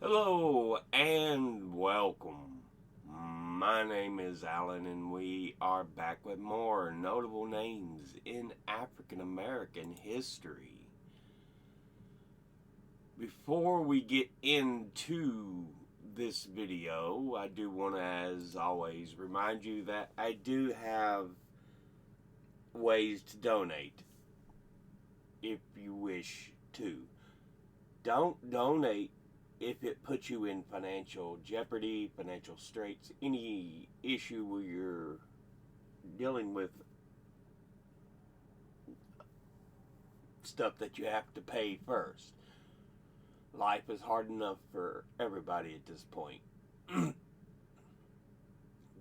Hello and welcome. My name is Alan, and we are back with more notable names in African American history. Before we get into this video, I do want to, as always, remind you that I do have ways to donate if you wish to. Don't donate if it puts you in financial jeopardy, financial straits, any issue where you're dealing with stuff that you have to pay first. Life is hard enough for everybody at this point.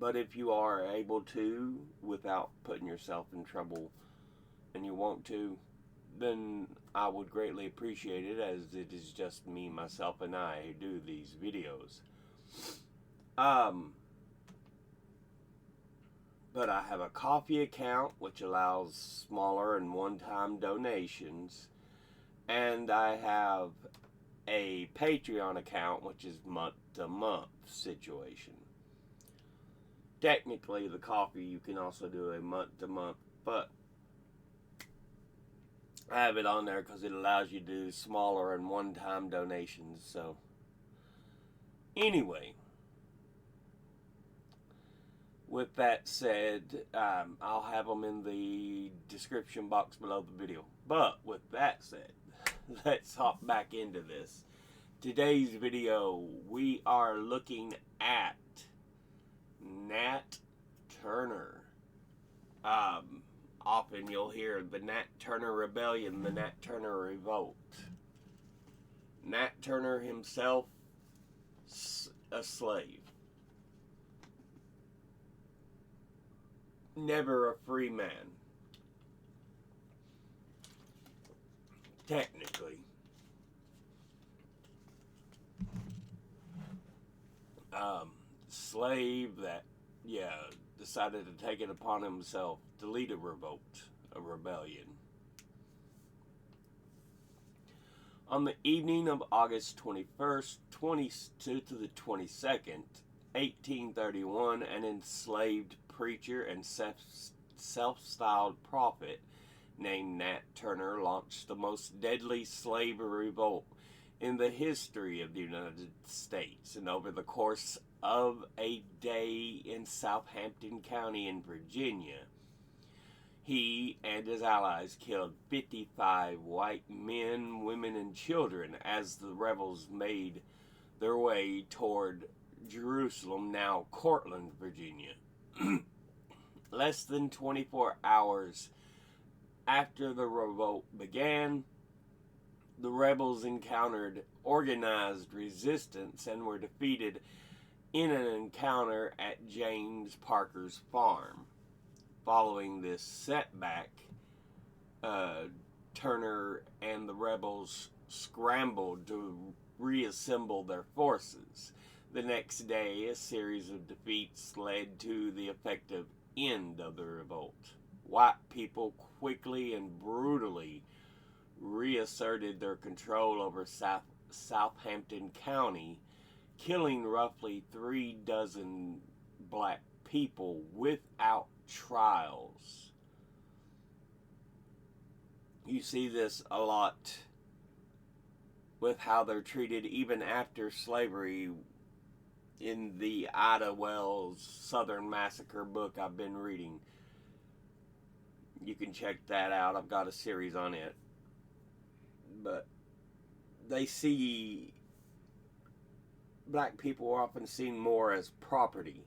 But if you are able to, without putting yourself in trouble, and you want to, then I would greatly appreciate it, as it is just me, myself, and I who do these videos. But I have a coffee account which allows smaller and one-time donations, and I have a Patreon account which is month-to-month situation. Technically, the coffee you can also do a month-to-month, but I have it on there because it allows you to do smaller and one-time donations. So, anyway, with that said, I'll have them in the description box below the video. But with that said, let's hop back into this. Today's video, we are looking at Nat Turner. Often you'll hear the Nat Turner Rebellion, the Nat Turner Revolt. Nat Turner himself, a slave. Never a free man. Technically. Slave that, decided to take it upon himself to lead a revolt, a rebellion. On the evening of August 21st, 22 to the 22nd, 1831, an enslaved preacher and self-styled prophet named Nat Turner launched the most deadly slave revolt in the history of the United States, and over the course of a day in Southampton County in Virginia, he and his allies killed 55 white men, women, and children as the rebels made their way toward Jerusalem, now Cortland, Virginia. Less than 24 hours after the revolt began, the rebels encountered organized resistance and were defeated in an encounter at James Parker's farm. Following this setback, Turner and the rebels scrambled to reassemble their forces. The next day, a series of defeats led to the effective end of the revolt. White people quickly and brutally reasserted their control over Southampton County, killing roughly 36 black people without trials. You see this a lot with how they're treated even after slavery in the Ida Wells Southern Massacre book I've been reading. You can check that out. I've got a series on it. But they see black people are often seen more as property.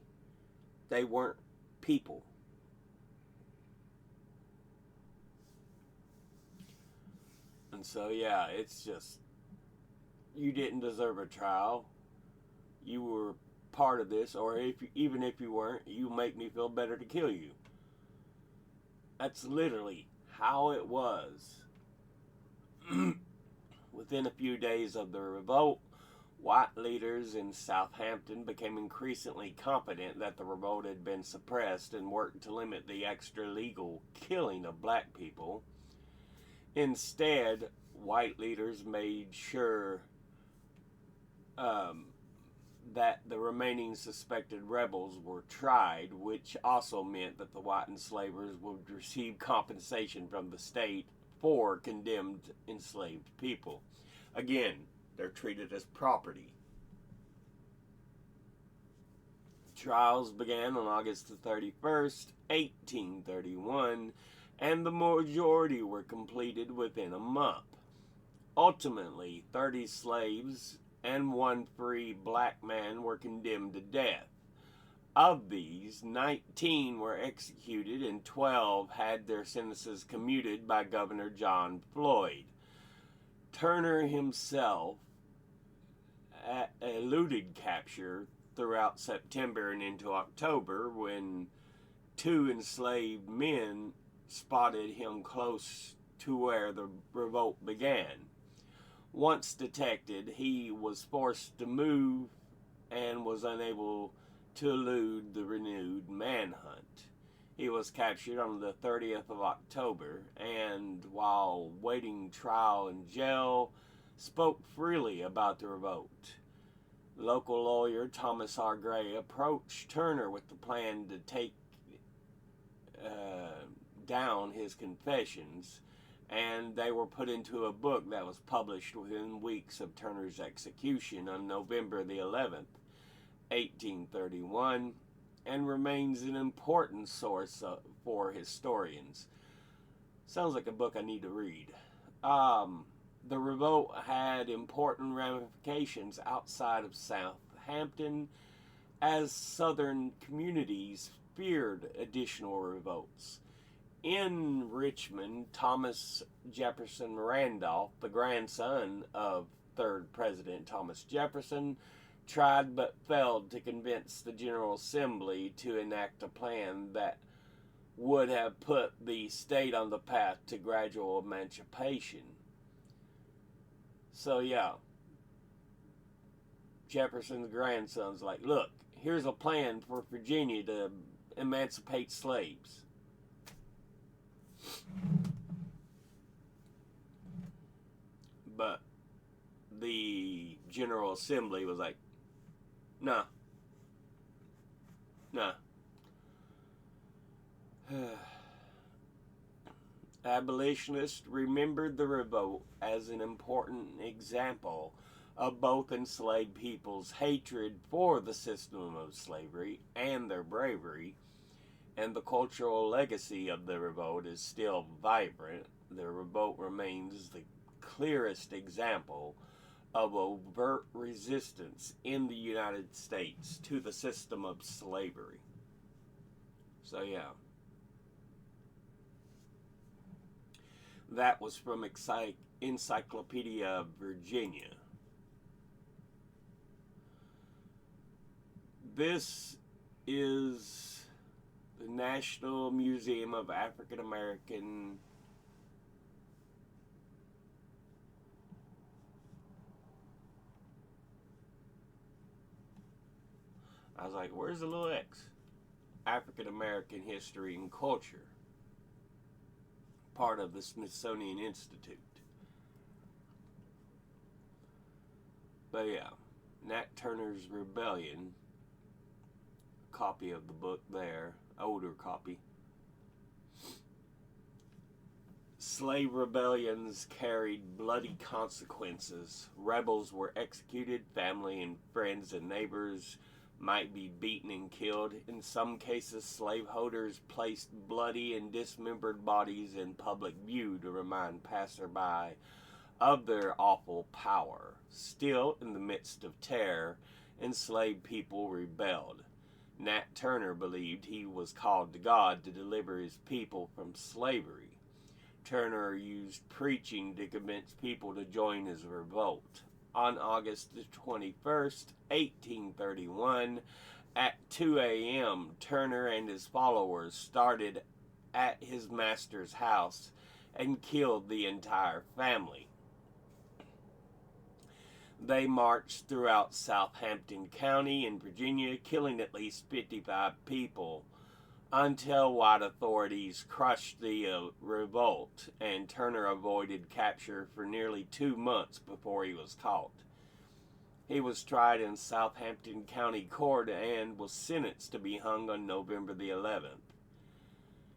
They weren't people. And so, it's just, you didn't deserve a trial. You were part of this, or even if you weren't, you make me feel better to kill you. That's literally how it was. Within a few days of the revolt, white leaders in Southampton became increasingly confident that the revolt had been suppressed and worked to limit the extra-legal killing of black people. Instead, white leaders made sure that the remaining suspected rebels were tried, which also meant that the white enslavers would receive compensation from the state for condemned enslaved people. Again, they're treated as property. Trials began on August the 31st, 1831, and the majority were completed within a month. Ultimately, 30 slaves and one free black man were condemned to death. Of these, 19 were executed and 12 had their sentences commuted by Governor John Floyd. Turner himself eluded capture throughout September and into October when 2 enslaved men spotted him close to where the revolt began. Once detected, he was forced to move and was unable to elude the renewed manhunt. He was captured on the 30th of October and, while waiting trial in jail, spoke freely about the revolt. Local lawyer Thomas R. Gray approached Turner with the plan to take down his confessions, and they were put into a book that was published within weeks of Turner's execution on November the 11th, 1831, and remains an important source for historians. Sounds like a book I need to read. The revolt had important ramifications outside of Southampton, as southern communities feared additional revolts. In Richmond, Thomas Jefferson Randolph, the grandson of 3rd President Thomas Jefferson, tried but failed to convince the General Assembly to enact a plan that would have put the state on the path to gradual emancipation. So yeah, Jefferson's grandson's like, look, here's a plan for Virginia to emancipate slaves. But the General Assembly was like, nah. Abolitionists remembered the revolt as an important example of both enslaved people's hatred for the system of slavery and their bravery, and the cultural legacy of the revolt is still vibrant. The revolt remains the clearest example of overt resistance in the United States to the system of slavery. So yeah. That was from Encyclopedia Virginia. This is the National Museum of African American I was like, where's the little X? African American History and Culture. Part of the Smithsonian Institute. But yeah, Nat Turner's Rebellion. Copy of the book there. Older copy. Slave rebellions carried bloody consequences. Rebels were executed. Family and friends and neighbors might be beaten and killed. In some cases, slaveholders placed bloody and dismembered bodies in public view to remind passerby of their awful power. Still, in the midst of terror, enslaved people rebelled. Nat Turner believed he was called to God to deliver his people from slavery. Turner used preaching to convince people to join his revolt. On August the 21st, 1831, at 2 a.m., Turner and his followers started at his master's house and killed the entire family. They marched throughout Southampton County in Virginia, killing at least 55 people, until white authorities crushed the revolt, and Turner avoided capture for nearly 2 months before he was caught. He was tried in Southampton County Court and was sentenced to be hung on November the 11th.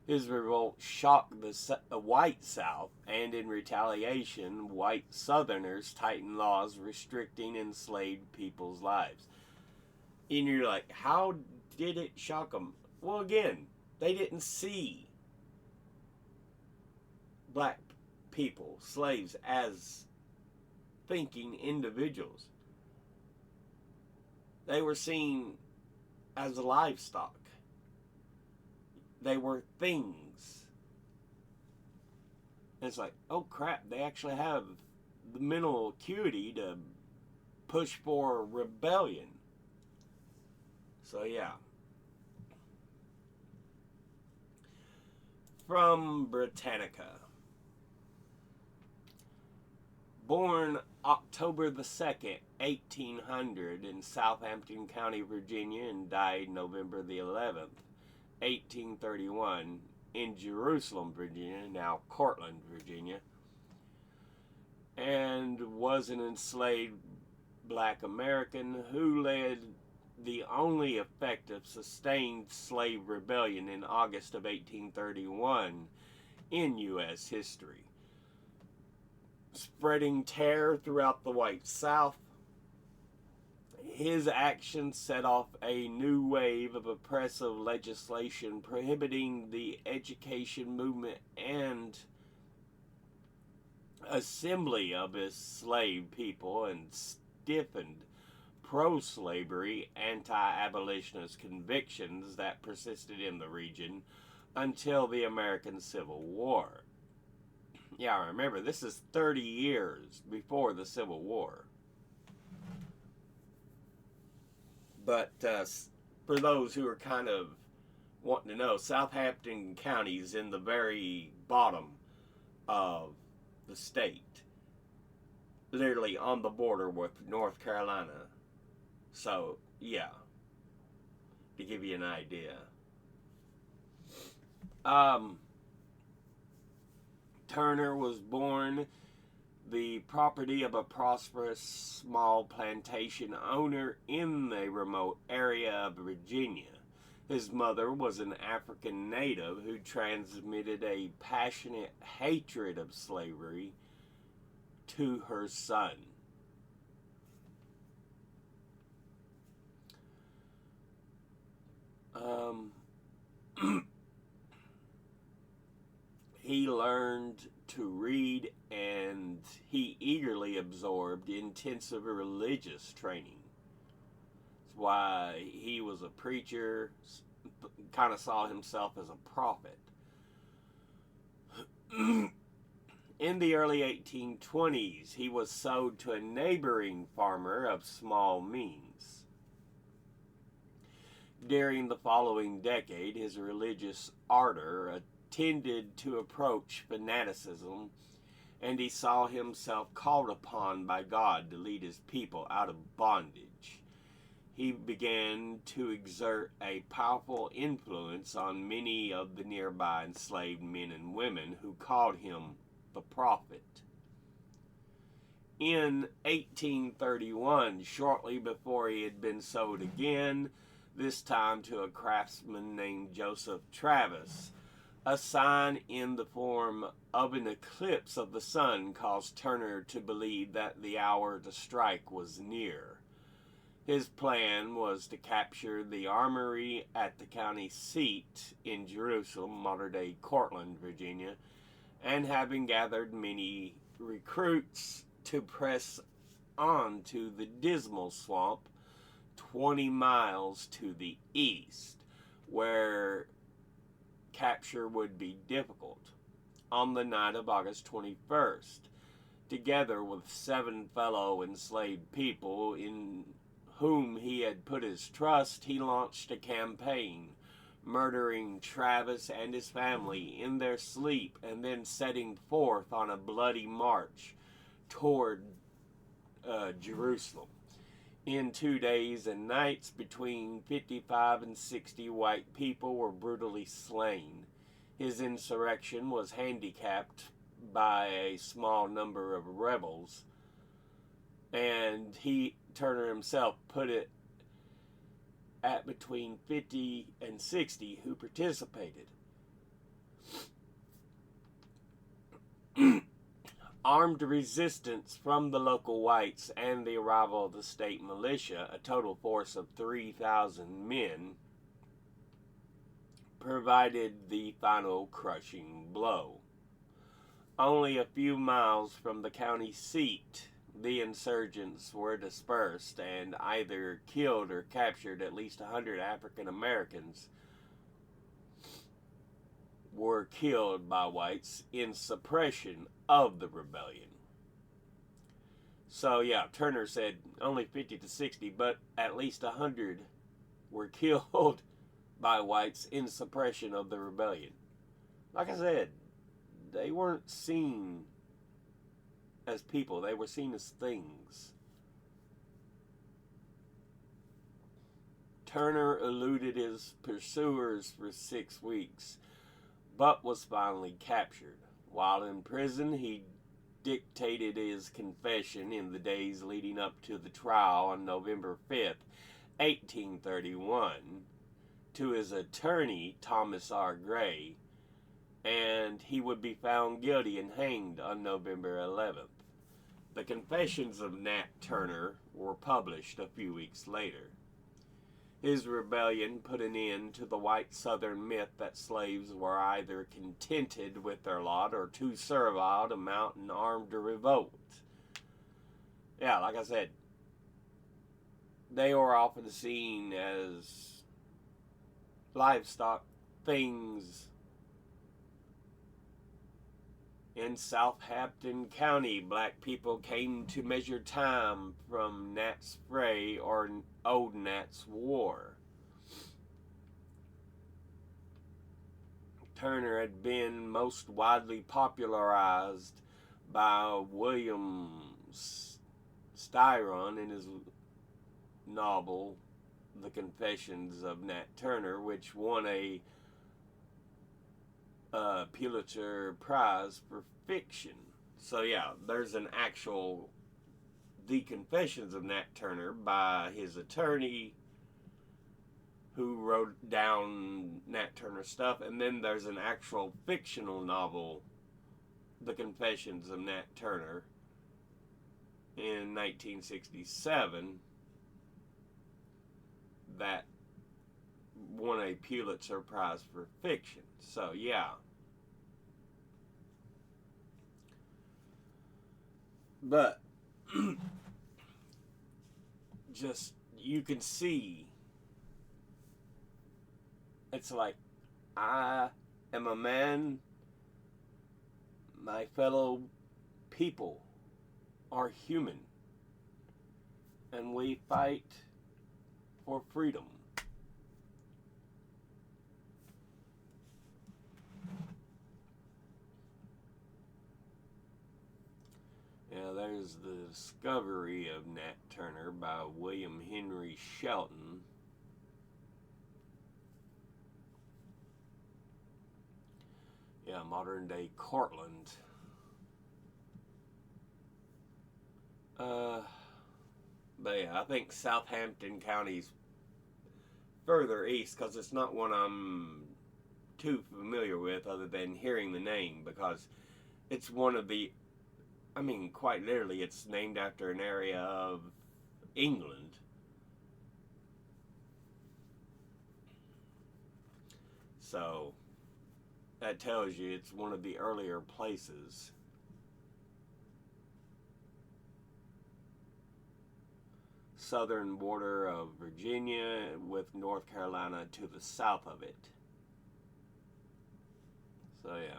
His revolt shocked the white South, and in retaliation, white Southerners tightened laws restricting enslaved people's lives. And you're like, how did it shock them? Well, again, they didn't see black people, slaves, as thinking individuals. They were seen as livestock. They were things. And it's like, oh crap, they actually have the mental acuity to push for rebellion. So yeah. From Britannica. Born October the 2nd, 1800 in Southampton County, Virginia, and died November the 11th, 1831 in Jerusalem, Virginia, now Cortland, Virginia, and was an enslaved black American who led the only effective sustained slave rebellion in August of 1831 in U.S. history, spreading terror throughout the white South. His actions set off a new wave of oppressive legislation prohibiting the education movement and assembly of enslaved people, and stiffened pro-slavery, anti-abolitionist convictions that persisted in the region until the American Civil War. Yeah, remember, this is 30 years before the Civil War. But for those who are kind of wanting to know, Southampton County is in the very bottom of the state, literally on the border with North Carolina. So, yeah, to give you an idea. Turner was born the property of a prosperous small plantation owner in a remote area of Virginia. His mother was an African native who transmitted a passionate hatred of slavery to her son. He learned to read, and he eagerly absorbed intensive religious training. That's why he was a preacher, kind of saw himself as a prophet. In the early 1820s, he was sold to a neighboring farmer of small means. During the following decade, his religious ardor tended to approach fanaticism, and he saw himself called upon by God to lead his people out of bondage. He began to exert a powerful influence on many of the nearby enslaved men and women who called him the prophet. In 1831, shortly before he had been sold again, this time to a craftsman named Joseph Travis, a sign in the form of an eclipse of the sun caused Turner to believe that the hour to strike was near. His plan was to capture the armory at the county seat in Jerusalem, modern-day Cortland, Virginia, and having gathered many recruits to press on to the Dismal Swamp, 20 miles to the east, where capture would be difficult. On the night of August 21st, together with 7 fellow enslaved people in whom he had put his trust, he launched a campaign, murdering Travis and his family in their sleep, and then setting forth on a bloody march toward Jerusalem. In 2 days and nights, between 55 and 60 white people were brutally slain. His insurrection was handicapped by a small number of rebels, and Turner himself put it at between 50 and 60 who participated. Armed resistance from the local whites and the arrival of the state militia, a total force of 3,000 men, provided the final crushing blow. Only a few miles from the county seat, the insurgents were dispersed and either killed or captured. At least 100 African Americans were killed by whites in suppression of the rebellion. So yeah, Turner said only 50 to 60, but at least 100 were killed by whites in suppression of the rebellion. Like I said, they weren't seen as people, they were seen as things. Turner eluded his pursuers for 6 weeks, but was finally captured. While in prison, he dictated his confession in the days leading up to the trial on November 5th, 1831, to his attorney, Thomas R. Gray, and he would be found guilty and hanged on November 11th. The Confessions of Nat Turner were published a few weeks later. His rebellion put an end to the white Southern myth that slaves were either contented with their lot or too servile to mount an armed revolt. Yeah, like I said, they were often seen as livestock, things. In Southampton County, black people came to measure time from Nat's Fray or Old Nat's War. Turner had been most widely popularized by William Styron in his novel, The Confessions of Nat Turner, which won a Pulitzer Prize for fiction. So yeah, there's an actual The Confessions of Nat Turner by his attorney who wrote down Nat Turner stuff, and then there's an actual fictional novel, The Confessions of Nat Turner, in 1967 that won a Pulitzer Prize for fiction. So yeah. But just, you can see, it's like, I am a man, my fellow people are human, and we fight for freedom. Yeah, there's the Discovery of Nat Turner by William Henry Shelton. Yeah, modern day Cortland. But yeah, I think Southampton County's further east because it's not one I'm too familiar with other than hearing the name, because it's one of the, I mean, quite literally, it's named after an area of England. So that tells you it's one of the earlier places. Southern border of Virginia with North Carolina to the south of it. So yeah.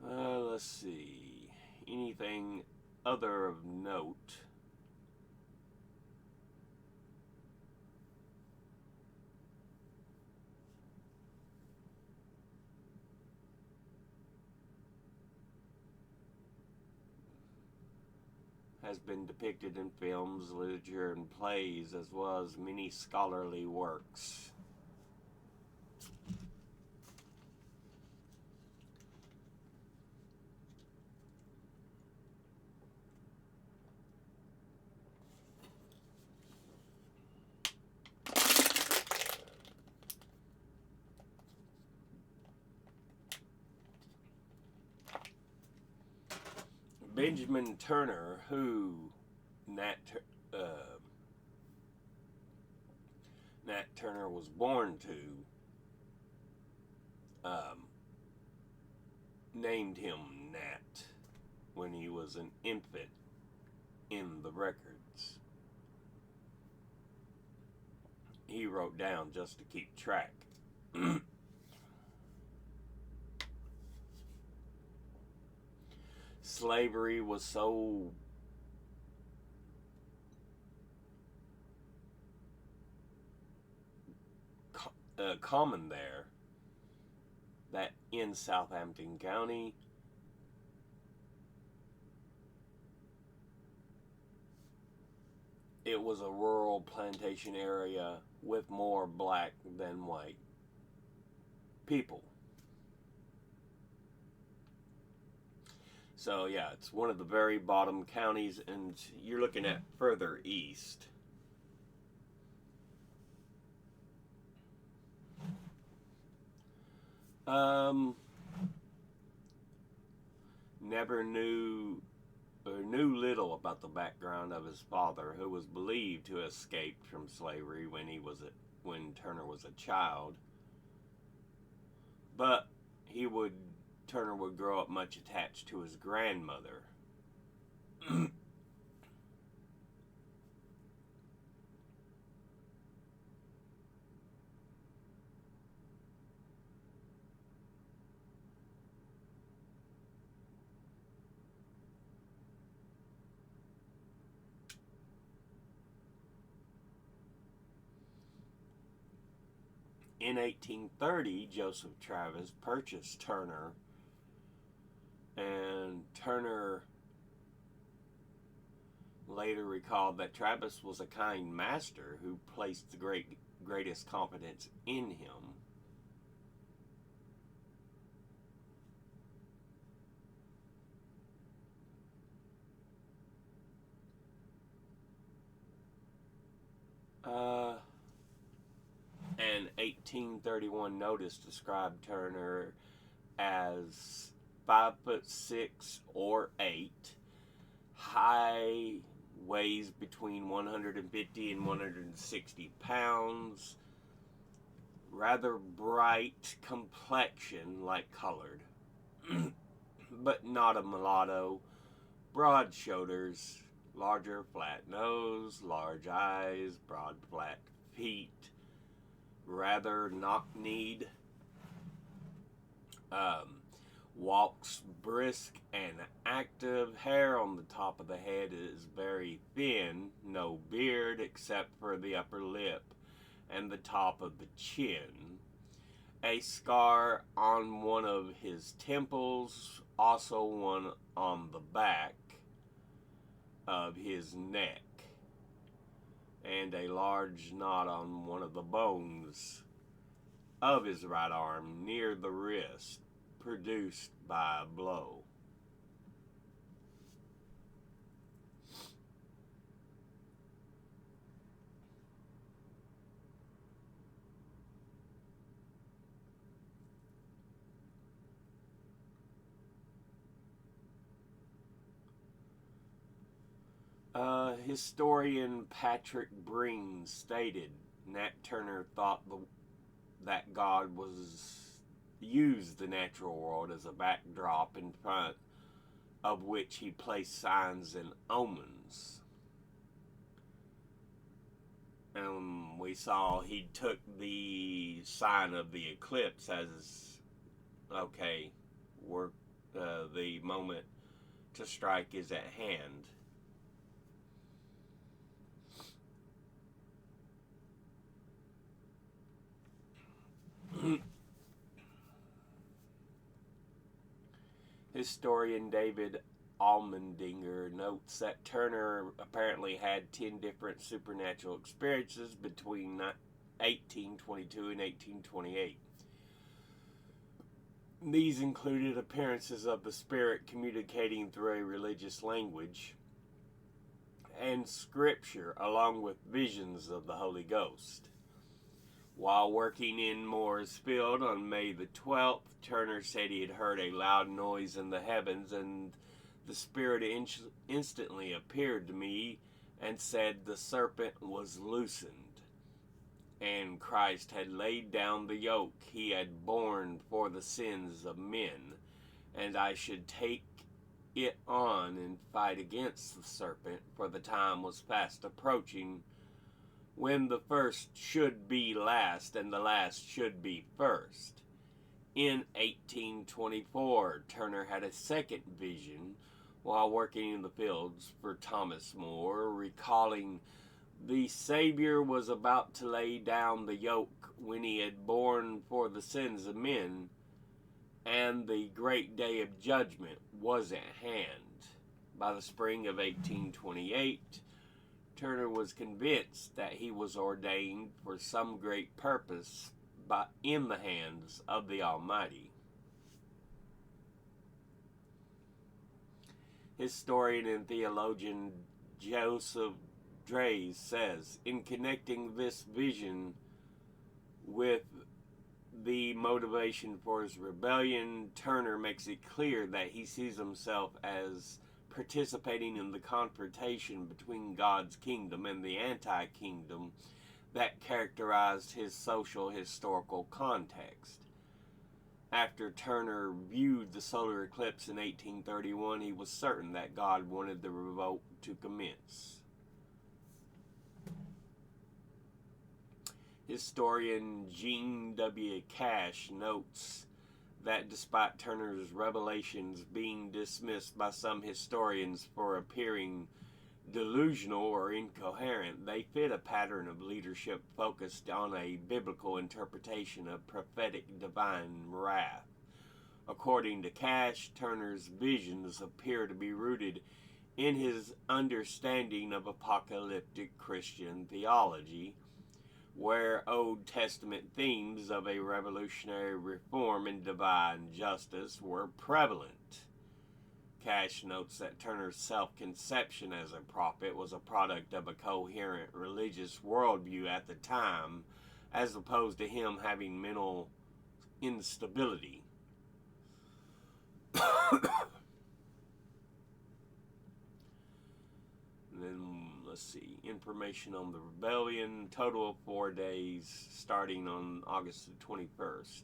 Let's see. Anything other of note? Has been depicted in films, literature, and plays, as well as many scholarly works. Benjamin Turner, who Nat, uh, Nat Turner was born to, named him Nat when he was an infant in the records. He wrote down just to keep track. Slavery was so common there that in Southampton County, it was a rural plantation area with more black than white people. So yeah, it's one of the very bottom counties, and you're looking at further east. Never knew or knew little about the background of his father, who was believed to have escaped from slavery when Turner was a child. But Turner would grow up much attached to his grandmother. In 1830, Joseph Travis purchased Turner, and Turner later recalled that Travis was a kind master who placed the greatest confidence in him. An 1831 notice described Turner as 5'6" or 8, high, weighs between 150 and 160 pounds, rather bright complexion, like colored, but not a mulatto, broad shoulders, larger flat nose, large eyes, broad flat feet, rather knock-kneed, walks brisk and active. Hair on the top of the head is very thin, no beard except for the upper lip and the top of the chin. A scar on one of his temples, also one on the back of his neck, and a large knot on one of the bones of his right arm near the wrist, produced by a blow. Historian Patrick Breen stated Nat Turner thought that God used the natural world as a backdrop in front of which he placed signs and omens. We saw he took the sign of the eclipse as, okay, the moment to strike is at hand. Historian David Almendinger notes that Turner apparently had 10 different supernatural experiences between 1822 and 1828. These included appearances of the spirit communicating through a religious language and scripture, along with visions of the Holy Ghost. While working in Mooresfield on May the 12th, Turner said he had heard a loud noise in the heavens and The Spirit instantly appeared to me and said the serpent was loosened, and Christ had laid down the yoke he had borne for the sins of men, and I should take it on and fight against the serpent, for the time was fast approaching when the first should be last and the last should be first. In 1824, Turner had a second vision while working in the fields for Thomas More, recalling the Savior was about to lay down the yoke when he had borne for the sins of men, and the great day of judgment was at hand. By the spring of 1828, Turner was convinced that he was ordained for some great purpose in the hands of the Almighty. Historian and theologian Joseph Drays says, in connecting this vision with the motivation for his rebellion, Turner makes it clear that he sees himself as participating in the confrontation between God's kingdom and the anti-kingdom that characterized his social historical context. After Turner viewed the solar eclipse in 1831, he was certain that God wanted the revolt to commence. Historian Gene W. Cash notes that despite Turner's revelations being dismissed by some historians for appearing delusional or incoherent, they fit a pattern of leadership focused on a biblical interpretation of prophetic divine wrath. According to Cash, Turner's visions appear to be rooted in his understanding of apocalyptic Christian theology, where Old Testament themes of a revolutionary reform and divine justice were prevalent. Cash notes that Turner's self-conception as a prophet was a product of a coherent religious worldview at the time, as opposed to him having mental instability. Then, let's see, information on the rebellion, total of 4 days, starting on August the 21st.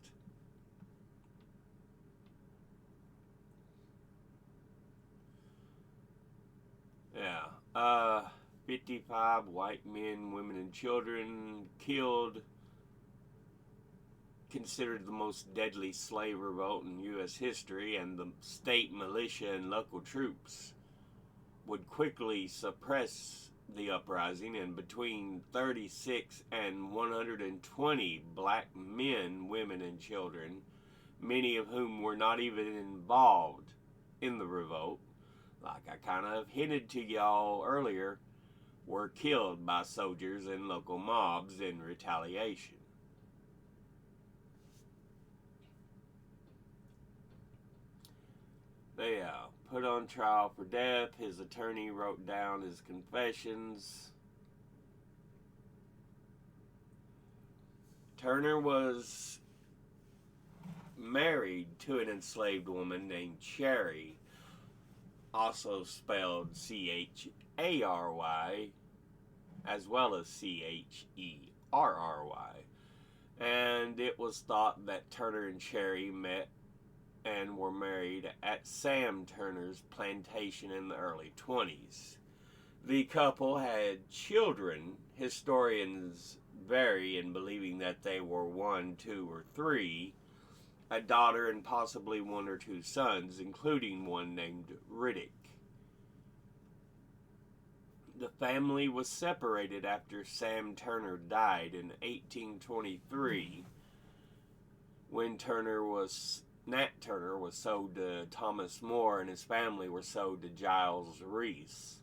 Yeah, 55 white men, women, and children killed, considered the most deadly slave revolt in U.S. history, and the state militia and local troops would quickly suppress the uprising, and between 36 and 120 black men, women, and children, many of whom were not even involved in the revolt, like I kind of hinted to y'all earlier, were killed by soldiers and local mobs in retaliation. They put on trial for death. His attorney wrote down his confessions. Turner was married to an enslaved woman named Cherry, also spelled C-H-A-R-Y, as well as C-H-E-R-R-Y. And it was thought that Turner and Cherry met and were married at Sam Turner's plantation in the early 20s. The couple had children. Historians vary in believing that they were 1, 2, or 3, a daughter and possibly 1 or 2 sons, including one named Riddick. The family was separated after Sam Turner died in 1823, when Nat Turner was sold to Thomas More, and his family were sold to Giles Reese.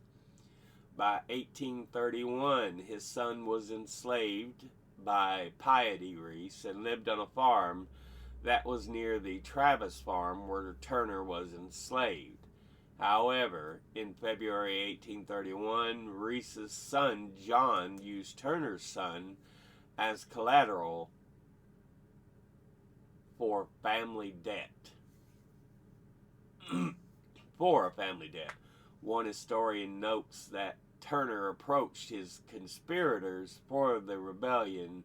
By 1831, his son was enslaved by Piety Reese and lived on a farm that was near the Travis farm where Turner was enslaved. However, in February 1831, Reese's son John used Turner's son as collateral for family debt. for a family death. One historian notes that Turner approached his conspirators for the rebellion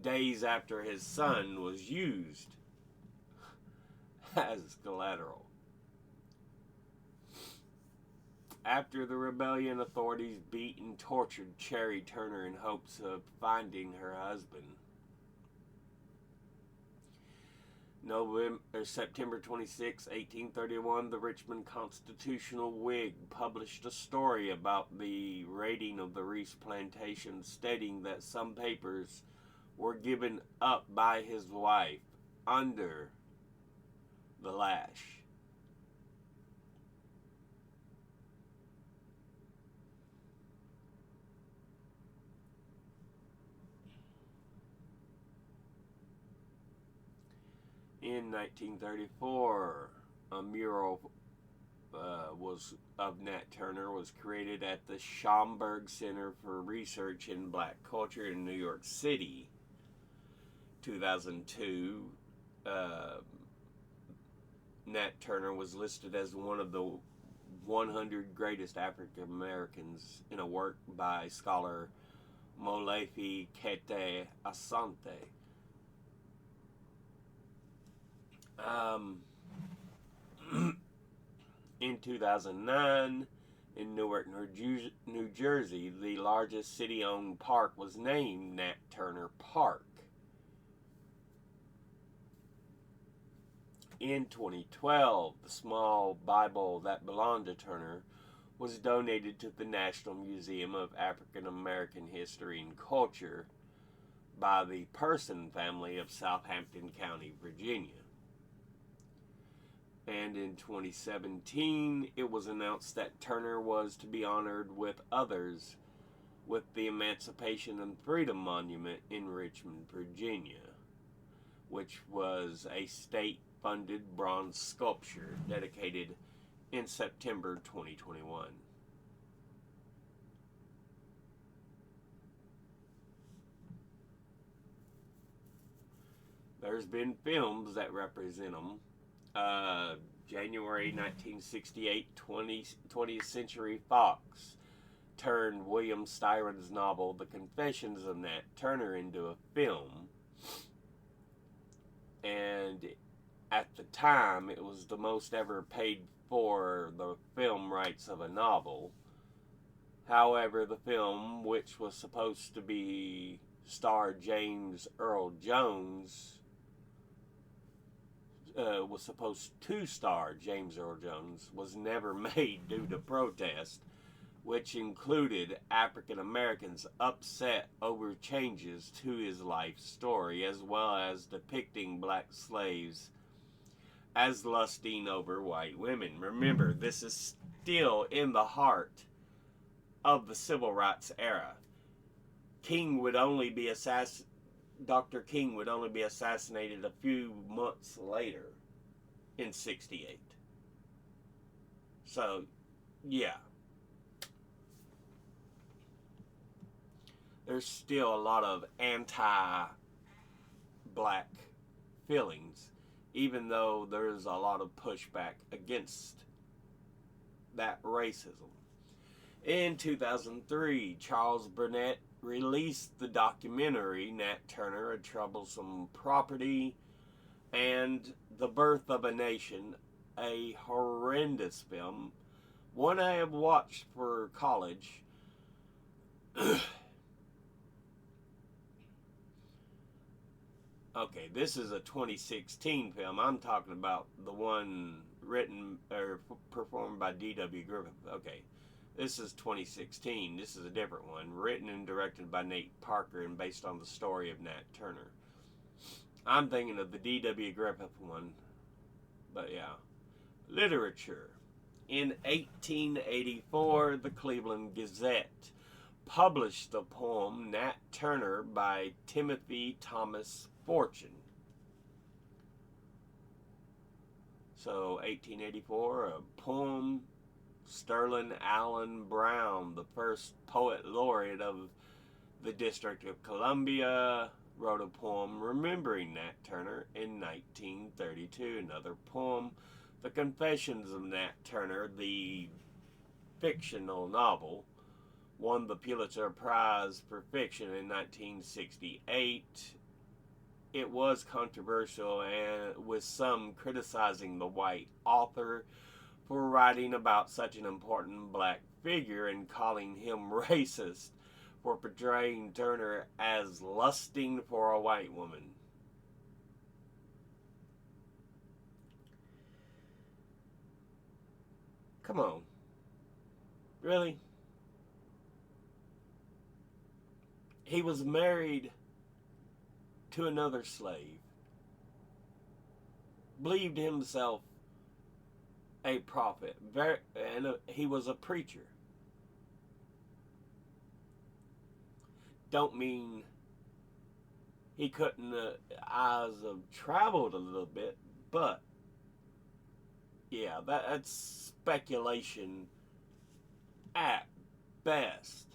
days after his son was used as collateral. After the rebellion, authorities beat and tortured Cherry Turner in hopes of finding her husband. September 26, 1831, the Richmond Constitutional Whig published a story about the raiding of the Reese plantation, stating that some papers were given up by his wife under the lash. In 1934, a mural of Nat Turner was created at the Schomburg Center for Research in Black Culture in New York City. 2002, Nat Turner was listed as one of the 100 greatest African Americans in a work by scholar Molefi Kete Asante. In 2009, in Newark, New Jersey, the largest city-owned park was named Nat Turner Park. In 2012, the small Bible that belonged to Turner was donated to the National Museum of African American History and Culture by the Person family of Southampton County, Virginia. And in 2017, it was announced that Turner was to be honored with others with the Emancipation and Freedom Monument in Richmond, Virginia, which was a state-funded bronze sculpture dedicated in September 2021. There's been films that represent them. January 1968, 20th Century Fox turned William Styron's novel The Confessions of Nat Turner into a film, and at the time it was the most ever paid for the film rights of a novel. However, the film, which was supposed to be star James Earl Jones, was never made due to protest, which included African Americans upset over changes to his life story, as well as depicting black slaves as lusting over white women. Remember, this is still in the heart of the civil rights era. Dr. King would only be assassinated a few months later in 68. So, yeah. There's still a lot of anti-black feelings, even though there's a lot of pushback against that racism. In 2003, Charles Burnett released the documentary Nat Turner, A Troublesome Property, and The Birth of a Nation, a horrendous film, one I have watched for college. Okay, this is a 2016 film. I'm talking about the one written or performed by D.W. Griffith. Okay. This is 2016. This is a different one. Written and directed by Nate Parker and based on the story of Nat Turner. I'm thinking of the D.W. Griffith one. But yeah. Literature. In 1884, the Cleveland Gazette published the poem Nat Turner by Timothy Thomas Fortune. So, 1884, a poem. Sterling Allen Brown, the first poet laureate of the District of Columbia, wrote a poem remembering Nat Turner in 1932. Another poem The Confessions of Nat Turner, the fictional novel, won the Pulitzer Prize for Fiction in 1968. It was controversial, and with some criticizing the white author for writing about such an important black figure and calling him racist for portraying Turner as lusting for a white woman. Come on. Really? He was married to another slave, believed himself a prophet, and he was a preacher. Don't mean he couldn't eyes have traveled a little bit, but yeah, that's speculation at best.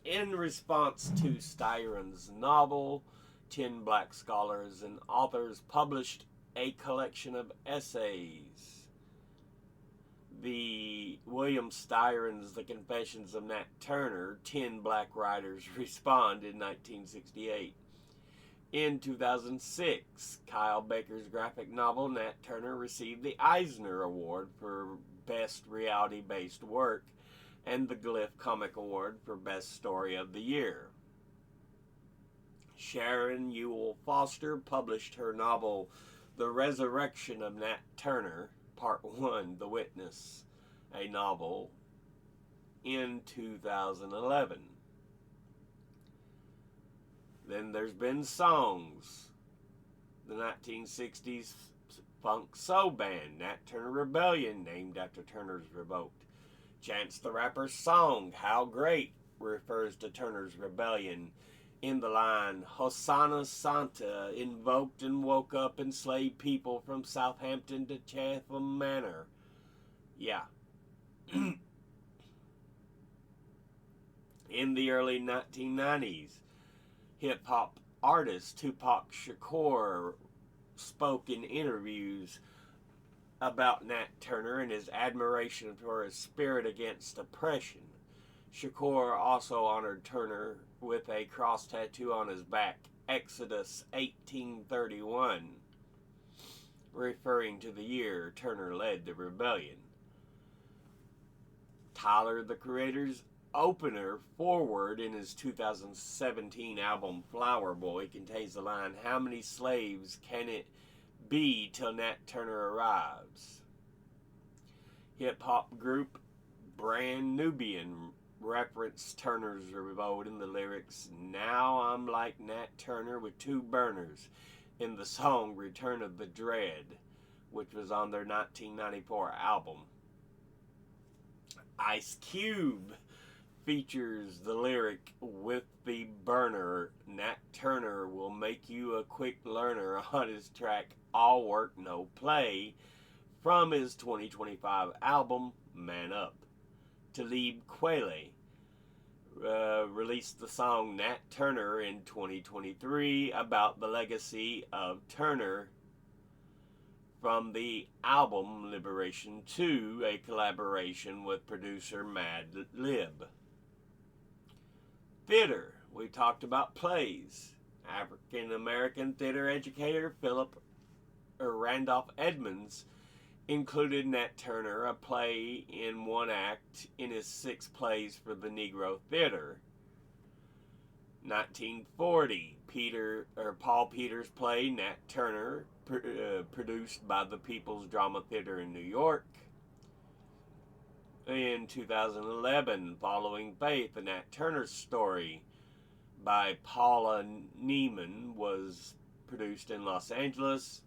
In response to Styron's novel, 10 black scholars and authors published a collection of essays. The William Styron's The Confessions of Nat Turner, 10 black writers respond in 1968. In 2006, Kyle Baker's graphic novel Nat Turner received the Eisner Award for Best Reality-Based Work and the Glyph Comic Award for Best Story of the Year. Sharon Ewell Foster published her novel The Resurrection of Nat Turner, Part 1, The Witness, a novel, in 2011. Then there's been songs. The 1960s funk soul band, Nat Turner Rebellion, named after Turner's revolt. Chance the Rapper's song, How Great, refers to Turner's rebellion in the line, Hosanna Santa invoked and woke up enslaved people from Southampton to Chatham Manor. Yeah. In the early 1990s, hip-hop artist Tupac Shakur spoke in interviews about Nat Turner and his admiration for his spirit against oppression. Shakur also honored Turner with a cross tattoo on his back, Exodus 1831, referring to the year Turner led the rebellion. Tyler, the Creator's opener forward in his 2017 album Flower Boy contains the line, How many slaves can it be till Nat Turner arrives? Hip-hop group Brand Nubian referenced Turner's revolt in the lyrics, Now I'm like Nat Turner with two burners, in the song Return of the Dread, which was on their 1994 album. Ice Cube features the lyric, With the burner, Nat Turner will make you a quick learner, on his track All Work No Play from his 2025 album Man Up. Talib Kweli released the song Nat Turner in 2023 about the legacy of Turner from the album Liberation 2, a collaboration with producer Mad Lib. Theater. We talked about plays. African American theater educator Philip Randolph Edmonds included Nat Turner, a play in one act, in his 6 plays for the Negro Theater. 1940, Paul Peters' play Nat Turner, produced by the People's Drama Theater in New York. In 2011, Following Faith, a Nat Turner story by Paula Neiman, was produced in Los Angeles.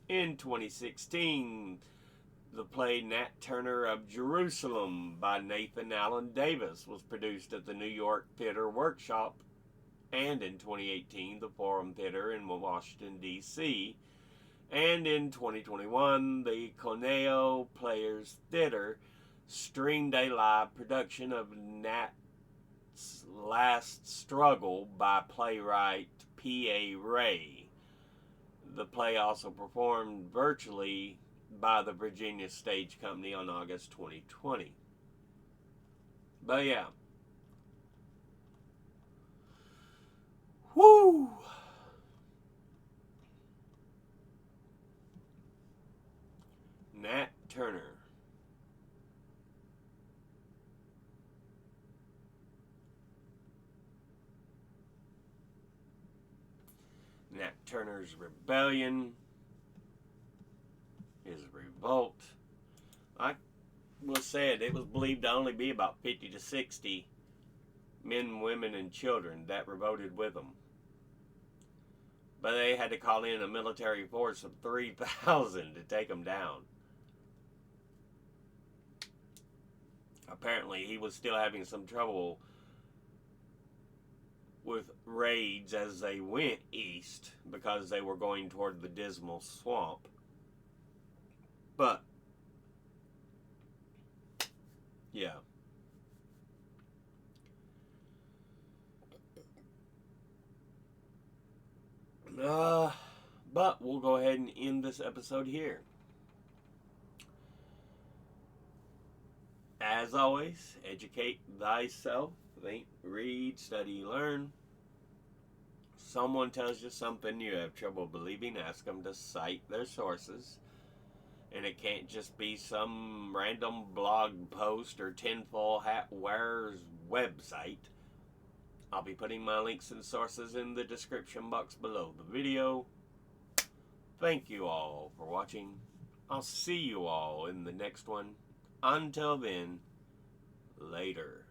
In 2016, the play Nat Turner of Jerusalem by Nathan Allen Davis was produced at the New York Theater Workshop, and in 2018, the Forum Theater in Washington, D.C., and in 2021, the Coneo Players Theater streamed a live production of Nat's Last Struggle by playwright P.A. Ray. The play also performed virtually by the Virginia Stage Company on August 2020. But yeah. Woo! Nat Turner. Nat Turner's rebellion, his revolt. Like was said, it was believed to only be about 50 to 60 men, women, and children that revolted with him. But they had to call in a military force of 3,000 to take him down. Apparently, he was still having some trouble with raids as they went east because they were going toward the Dismal Swamp. But, yeah. But we'll go ahead and end this episode here. As always, educate thyself. Think, read, study, learn. Someone tells you something you have trouble believing, ask them to cite their sources. And it can't just be some random blog post or tinfoil hat wearer's website. I'll be putting my links and sources in the description box below the video. Thank you all for watching. I'll see you all in the next one. Until then, later.